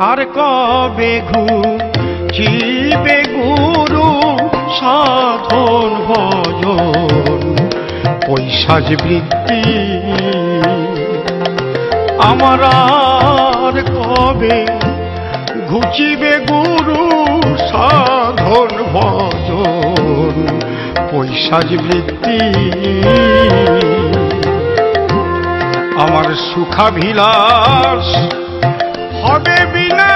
আর কবে ঘুচিবে গুরু সাধন ভজন পৈশাচ বৃত্তি আমার আর কবে ঘুচিবে গুরু সাধন ভজন পৈশাচ বৃত্তি আমার সুখাভিলাষ হবে বিনা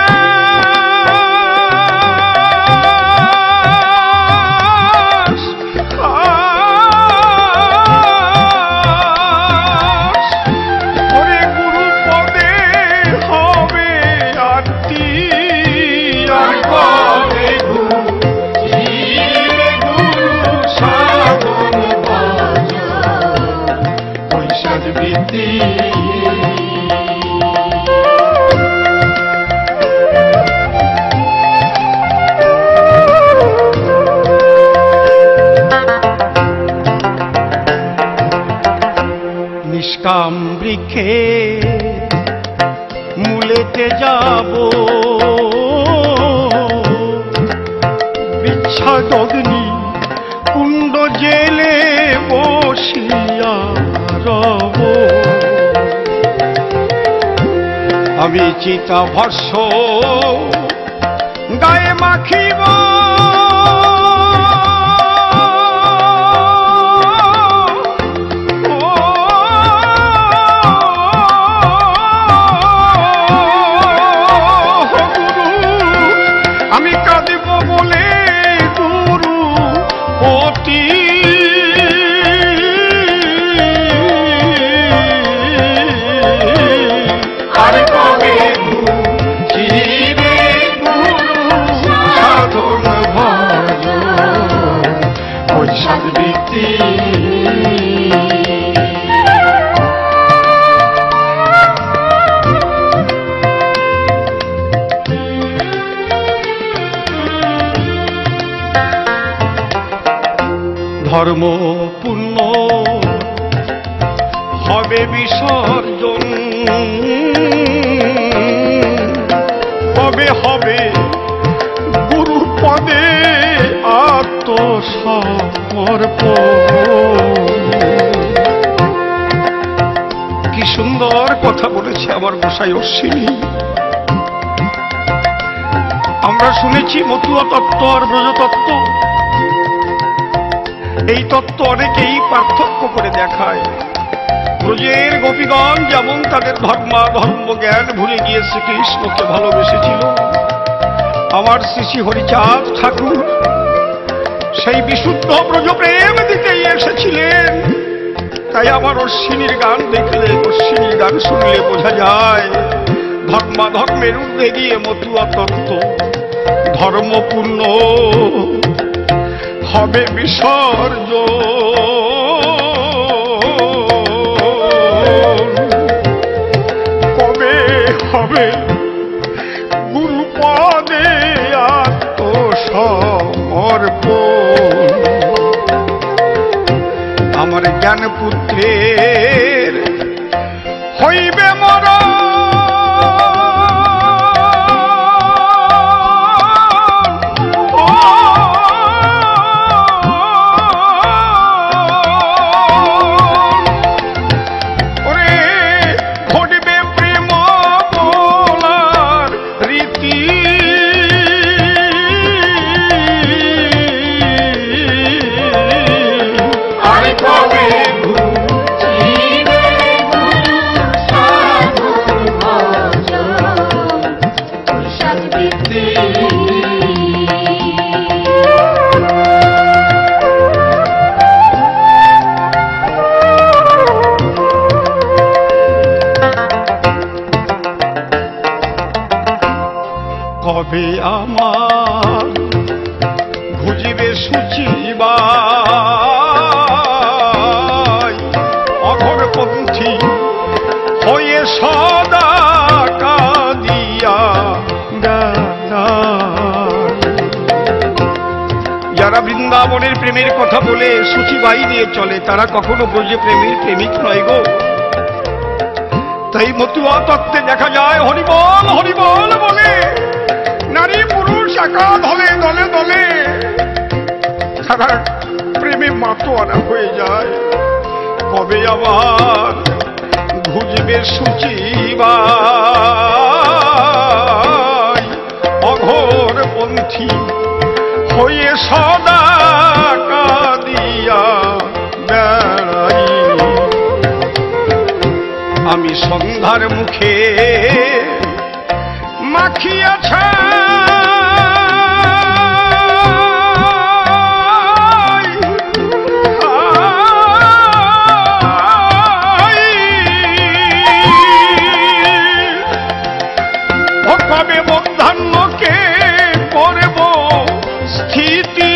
নিষ্কাম বৃক্ষে মূলেতে যাব বিচ্ছাদগ্নি কুণ্ড জেলে বসিয়া রব আমি চিতাভস্য গায়ে মাখিব ধর্ম পুণ্য হবে বিসর্জন কবে হবে গুরু পদে আত্মসমর্পণ কি সুন্দর কথা বলেছে আমার গোসাই অশ্বিনী। আমরা শুনেছি মতুয়া তত্ত্ব আর ব্রজতত্ত্ব, এই তত্ত্ব অনেকেই পার্থক্য করে দেখায়। ব্রজের গোপীগণ যেমন তাদের ধর্ম জ্ঞান ভুলে গিয়ে শ্রীকৃষ্ণকে ভালোবেসেছিল, আমার শ্রী শ্রী হরিচাঁদ ঠাকুর সেই বিশুদ্ধ ব্রজপ্রেম দিতেই এসেছিলেন। তাই আমার অশ্বিনীর গান দেখলে, অশ্বিনীর গান শুনলে বোঝা যায় ধর্মের ঊর্ধ্বে গিয়ে মতুয়া তত্ত্ব। ধর্ম পূর্ণ হবে বিসর্জন কবে হবে গুরুপদে আত্মসমর্পণ। আমার জ্ঞানপুত্রের হইবে মরণ কবে আমার ঘুজিবে সুচিবাই অঘরপন্থী হয়ে সদা কাঁদিয়া যারা বৃন্দাবনের প্রেমের কথা বলে সুচিবাই নিয়ে চলে তারা কখনো ব্রজে প্রেমের প্রেমিক নয় গো। তাই মতুয়া তত্ত্বে দেখা যায় হরিবল হরিবল বলে টাকা দলে দলে দলে তারা প্রেমে মাতোয়ারা হয়ে যায়। কবে আবার ঘুজবে শুচিবাই অঘোর পন্থী হয়ে সদা কাঁদিয়া বেড়াই। আমি সন্ধ্যার মুখে মাখিয়াছে কবে মধ্যাহ্নকে করব স্থিতি।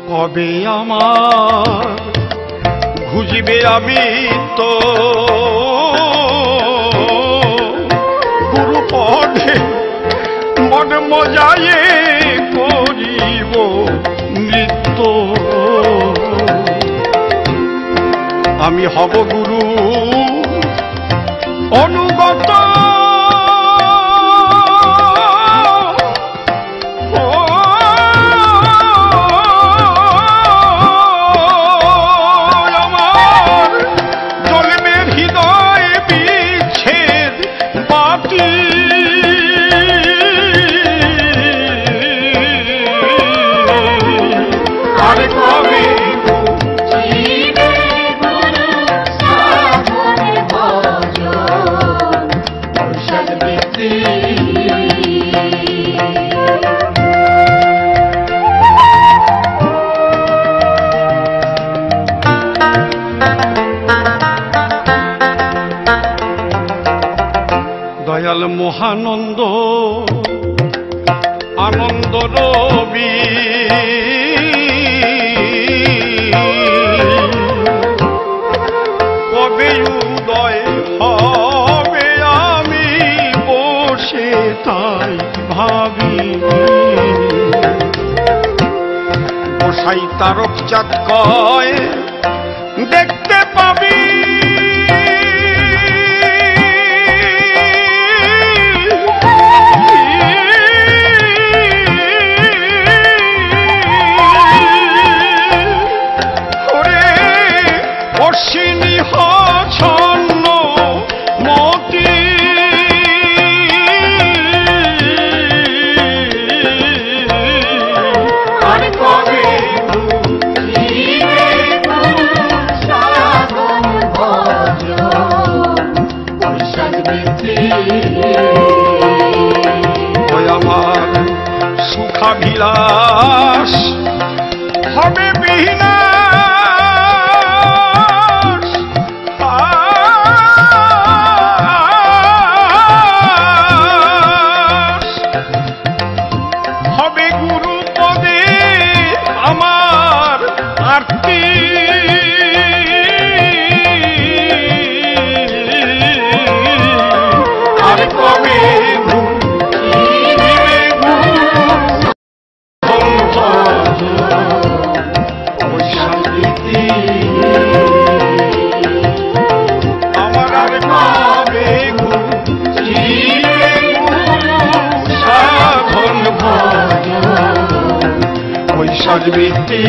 কবে আমার ঘুজিবে আমি তো গুরু পদে মন মজায়ে করিব নৃত্য। আমি হব গুরু অনুগত দয়াল মহানন্দ আনন্দ রবি কবে উদয় হবে আমি বসে তাই ভাবি। গোসাই তারক চাঁদ কয় দেখতে পাবি। আমার সুখাভিলাষ হবে বিনাশ। হবে গুরু পদে আমার আরতি। আর কবে আমার আর কবে সাধন ভজন ওই সদ্বৃত্তি।